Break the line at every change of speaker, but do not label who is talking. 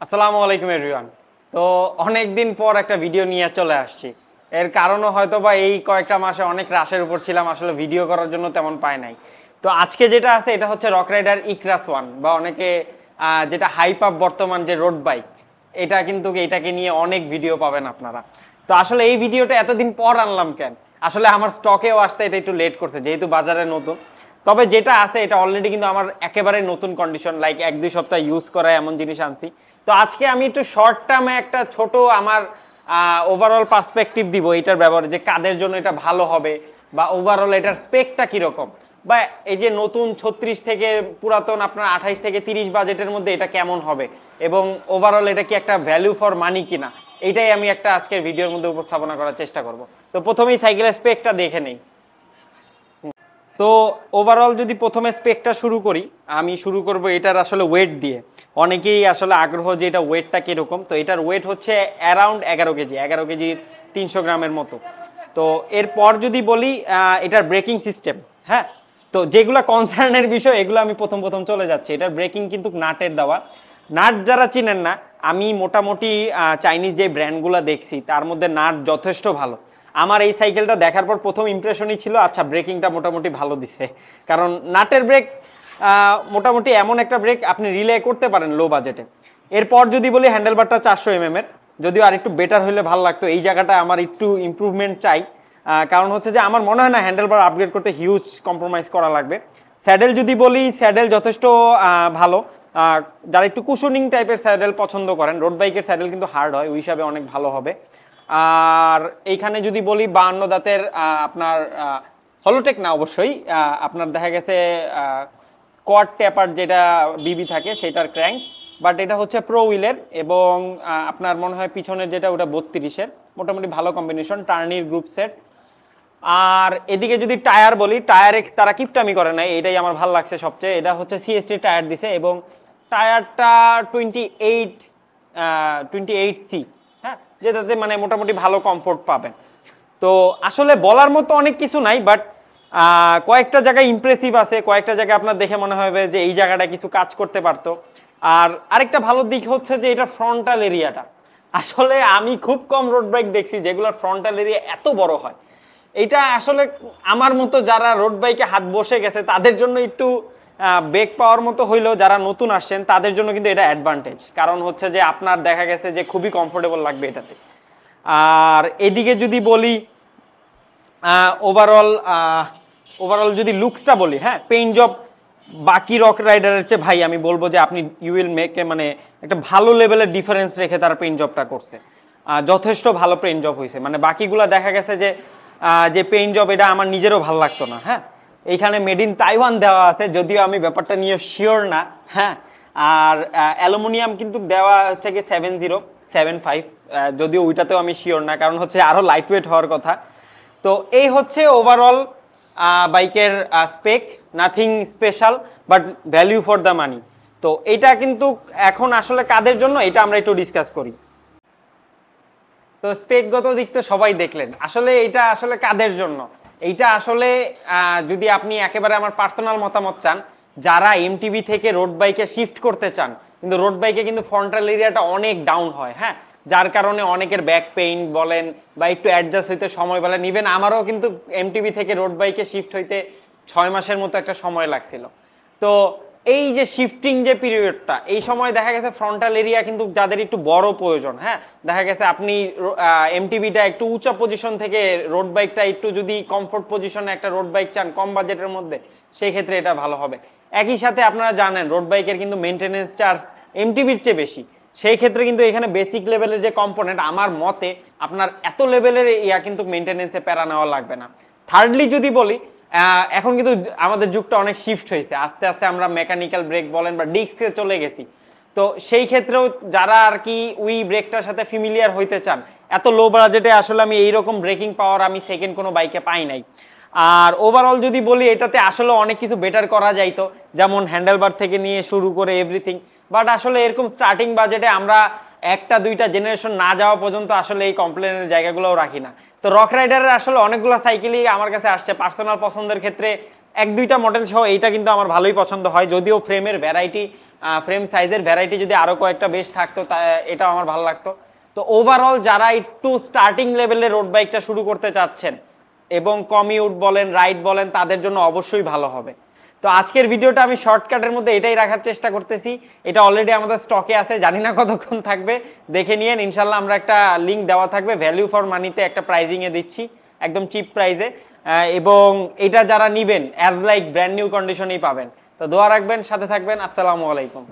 আসসালামু আলাইকুম এভরিওয়ান। তো অনেক দিন পর একটা ভিডিও নিয়ে চলে আসছি। এর কারণও হয়তো বা এই কয়েকটা মাসে অনেক রাশের উপর ছিলাম, আসলে ভিডিও করার জন্য তেমন পাই নাই। তো আজকে যেটা আছে এটা হচ্ছে রক রাইডার ইক্রাস ওয়ান, বা অনেকে যেটা হাইপ আপ বর্তমান যে রোড বাইক, এটা কিন্তু এটাকে নিয়ে অনেক ভিডিও পাবেন আপনারা। তো আসলে এই ভিডিওটা এতদিন পর আনলাম কেন, আসলে আমার স্টকেও আসতে এটা একটু লেট করছে যেহেতু বাজারে নতুন। তবে যেটা আছে এটা অলরেডি কিন্তু আমার একেবারে নতুন কন্ডিশন, লাইক 1-2 সপ্তাহ ইউজ করা এমন জিনিস আনছি। তো আজকে আমি একটু শর্ট টার্মে একটা ছোট আমার ওভারঅল পার্সপেক্টিভ দিব এটার ব্যাপারে, যে কাদের জন্য এটা ভালো হবে, বা ওভারঅল এটার স্পেকটা কীরকম, বা এই যে নতুন 36 থেকে পুরাতন আপনার 28 থেকে 30 বাজেটের মধ্যে এটা কেমন হবে, এবং ওভারঅল এটা কি একটা ভ্যালু ফর মানি কিনা, এইটাই আমি একটা আজকের ভিডিওর মধ্যে উপস্থাপনা করার চেষ্টা করব। তো প্রথমেই সাইকেলের স্পেকটা দেখে নেই। তো ওভারঅল যদি প্রথমে স্পেকটা শুরু করি, আমি শুরু করব এটার আসলে ওয়েট দিয়ে। অনেকেই আসলে আগ্রহ যে এটা ওয়েটটা কীরকম। তো এটার ওয়েট হচ্ছে অ্যারাউন্ড 11 কেজি, 11 কেজির 300 গ্রামের মতো। তো এরপর যদি বলি এটার ব্রেকিং সিস্টেম, হ্যাঁ, তো যেগুলো কনসার্নের বিষয় এগুলো আমি প্রথম প্রথম চলে যাচ্ছি। এটার ব্রেকিং কিন্তু নাটের দেওয়া। নাট যারা চিনেন না, আমি মোটামুটি চাইনিজ যে ব্র্যান্ডগুলো দেখছি তার মধ্যে নাট যথেষ্ট ভালো। আমার এই সাইকেলটা দেখার পর প্রথম ইমপ্রেশনই ছিল আচ্ছা ব্রেকিংটা মোটামুটি ভালো দিছে, কারণ নাটের ব্রেক মোটামুটি এমন একটা ব্রেক আপনি রিলে করতে পারেন লো বাজেটে। এরপর যদি বলি হ্যান্ডেলবারটা 400 mm, যদিও আর একটু বেটার হলে ভালো লাগতো, এই জায়গাটা আমার একটু ইমপ্রুভমেন্ট চাই। কারণ হচ্ছে যে আমার মনে হয় না হ্যান্ডেলবার আপগ্রেড করতে হিউজ কম্প্রোমাইজ করা লাগবে। স্যাডেল যদি বলি, স্যাডেল যথেষ্ট ভালো। যারা একটু কুশনিং টাইপের স্যাডেল পছন্দ করেন, রোড বাইকের স্যাডেল কিন্তু হার্ড হয়, ওই হিসাবে অনেক ভালো হবে। আর এইখানে যদি বলি 52 দাঁতের আপনার হলোটেক না, অবশ্যই আপনার দেখা গেছে কোয়াড ট্যাপার যেটা বিবি থাকে সেটার ক্র্যাঙ্ক, বাট এটা হচ্ছে প্রো হুইলের, এবং আপনার মনে হয় পিছনের যেটা ওটা 32-এর, মোটামুটি ভালো কম্বিনেশন, টার্নির গ্রুপ সেট। আর এদিকে যদি টায়ার বলি, টায়ারে তারা কিপটামি করে নাই, এটাই আমার ভালো লাগছে সবচেয়ে। এটা হচ্ছে সিএসটি টায়ার দিছে, এবং টায়ারটা 28C, হ্যাঁ, যেটাতে মানে মোটামুটি ভালো কমফোর্ট পাবেন। তো আসলে বলার মতো অনেক কিছু নাই, বাট কয়েকটা জায়গায় ইমপ্রেসিভ আছে, কয়েকটা জায়গায় আপনার দেখে মনে হবে যে এই জায়গাটা কিছু কাজ করতে পারতো। আর আরেকটা ভালো দিক হচ্ছে যে এটা ফ্রন্টাল এরিয়াটা, আসলে আমি খুব কম রোড বাইক দেখছি যেগুলোর ফ্রন্টাল এরিয়া এত বড় হয়। এটা আসলে আমার মতো যারা রোড বাইকে হাত বসে গেছে তাদের জন্য একটু বেগ পাওয়ার মতো হইলেও, যারা নতুন আসছেন তাদের জন্য কিন্তু এটা অ্যাডভান্টেজ, কারণ হচ্ছে যে আপনার দেখা গেছে যে খুবই কমফোর্টেবল লাগবে এটাতে। আর এদিকে যদি বলি ওভারঅল ওভারঅল যদি লুকসটা বলি, হ্যাঁ, পেইন্ট জব বাকি রক রাইডারের চেয়ে ভাই আমি বলবো যে আপনি ইউ উইল মেক এ মানে একটা ভালো লেভেলের ডিফারেন্স রেখে তারা পেইন্ট জবটা করছে। যথেষ্ট ভালো পেইন্ট জব হয়েছে, মানে বাকিগুলা দেখা গেছে যে যে পেইন্ট জব এটা আমার নিজেরও ভালো লাগতো না। হ্যাঁ, এইখানে মেড ইন তাইওয়ান দেওয়া আছে, যদিও আমি ব্যাপারটা নিয়ে শিওর না। হ্যাঁ, আর অ্যালুমিনিয়াম কিন্তু দেওয়া হচ্ছে কি 7075, যদিও ওইটাতেও আমি শিওর না, কারণ হচ্ছে আরও লাইট ওয়েট হওয়ার কথা। তো এই হচ্ছে ওভারঅল বাইকের spec, nothing special but value for the money. তো এটা কিন্তু এখন আসলে কাদের জন্য এটা আমরা একটু ডিসকাস করি। তো স্পেকগত দিক তো সবাই দেখলেন, আসলে এটা আসলে কাদের জন্য, এইটা আসলে যদি আপনি একেবারে আমার পার্সোনাল মতামত চান, যারা এমটিভি থেকে রোড বাইকে শিফট করতে চান, কিন্তু রোড বাইকে কিন্তু ফ্রন্টাল এরিয়াটা অনেক ডাউন হয়, হ্যাঁ, যার কারণে অনেকের ব্যাক পেইন বলেন বা একটু অ্যাডজাস্ট হইতে সময় বলেন। ইভেন আমারও কিন্তু এমটিভি থেকে রোড বাইকে শিফট হইতে 6 মাসের মতো একটা সময় লাগছিল। তো এই যে শিফটিং যে পিরিয়ডটা, এই সময় দেখা গেছে ফ্রন্টাল এরিয়া কিন্তু যাদের একটু বড় প্রয়োজন, হ্যাঁ, দেখা গেছে আপনি এমটিভিটা একটু উঁচা পজিশন থেকে রোড বাইকটা একটু যদি কমফোর্ট পজিশনে একটা রোড বাইক চান কম বাজেটের মধ্যে, সেই ক্ষেত্রে এটা ভালো হবে। একই সাথে আপনারা জানেন রোড বাইকের কিন্তু মেনটেনেন্স চার্জ এমটিভির চেয়ে বেশি, সেই ক্ষেত্রে কিন্তু এখানে বেসিক লেভেলের যে কম্পোনেন্ট, আমার মতে আপনার এত লেভেলের কিন্তু মেনটেনেন্সে প্যারা নেওয়া লাগবে না। থার্ডলি যদি বলি, এখন কিন্তু আমাদের যুগটা অনেক শিফট হয়েছে, আস্তে আস্তে আমরা মেকানিক্যাল ব্রেক বলেন বা ডিস্কে চলে গেছি। তো সেই ক্ষেত্রেও যারা আর কি উই ব্রেকটার সাথে ফ্যামিলিয়ার হইতে চান, এত লো বাজেটে আসলে আমি এইরকম ব্রেকিং পাওয়ার আমি সেকেন্ড কোনো বাইকে পাই নাই। আর ওভারঅল যদি বলি এটাতে আসলে অনেক কিছু বেটার করা যাইতো, যেমন হ্যান্ডেলবার থেকে নিয়ে শুরু করে এভরিথিং, বাট আসলে এরকম স্টার্টিং বাজেটে আমরা 1-2টা জেনারেশন না যাওয়া পর্যন্ত আসলে এই কমপ্লেনের জায়গাগুলোও রাখি না। তো রক রাইডারের আসলে অনেকগুলো সাইকেলই আমার কাছে আসছে, পার্সোনাল পছন্দের ক্ষেত্রে 1-2টা মডেল সহ এইটা কিন্তু আমার ভালোই পছন্দ হয়, যদিও ফ্রেমের ভ্যারাইটি ফ্রেম সাইজের ভ্যারাইটি যদি আরও কয়েকটা বেশ থাকতো এটাও আমার ভালো লাগতো। তো ওভারঅল যারা একটু স্টার্টিং লেভেলে রোড বাইকটা শুরু করতে চাচ্ছেন এবং কমিউট বলেন রাইড বলেন তাদের জন্য অবশ্যই ভালো হবে। তো আজকের ভিডিওটা আমি শর্টকাটের মধ্যে এটাই রাখার চেষ্টা করতেছি। এটা অলরেডি আমাদের স্টকে আছে, জানি না কতক্ষণ থাকবে, দেখে নিয়েন। ইনশাল্লাহ আমরা একটা লিঙ্ক দেওয়া থাকবে, ভ্যালু ফর মানিতে একটা প্রাইজিংয়ে দিচ্ছি, একদম চিপ প্রাইসে। এবং এটা যারা নিবেন অ্যাজ লাইক ব্র্যান্ড নিউ কন্ডিশনেই পাবেন। তো দোয়া রাখবেন, সাথে থাকবেন। আসসালামু আলাইকুম।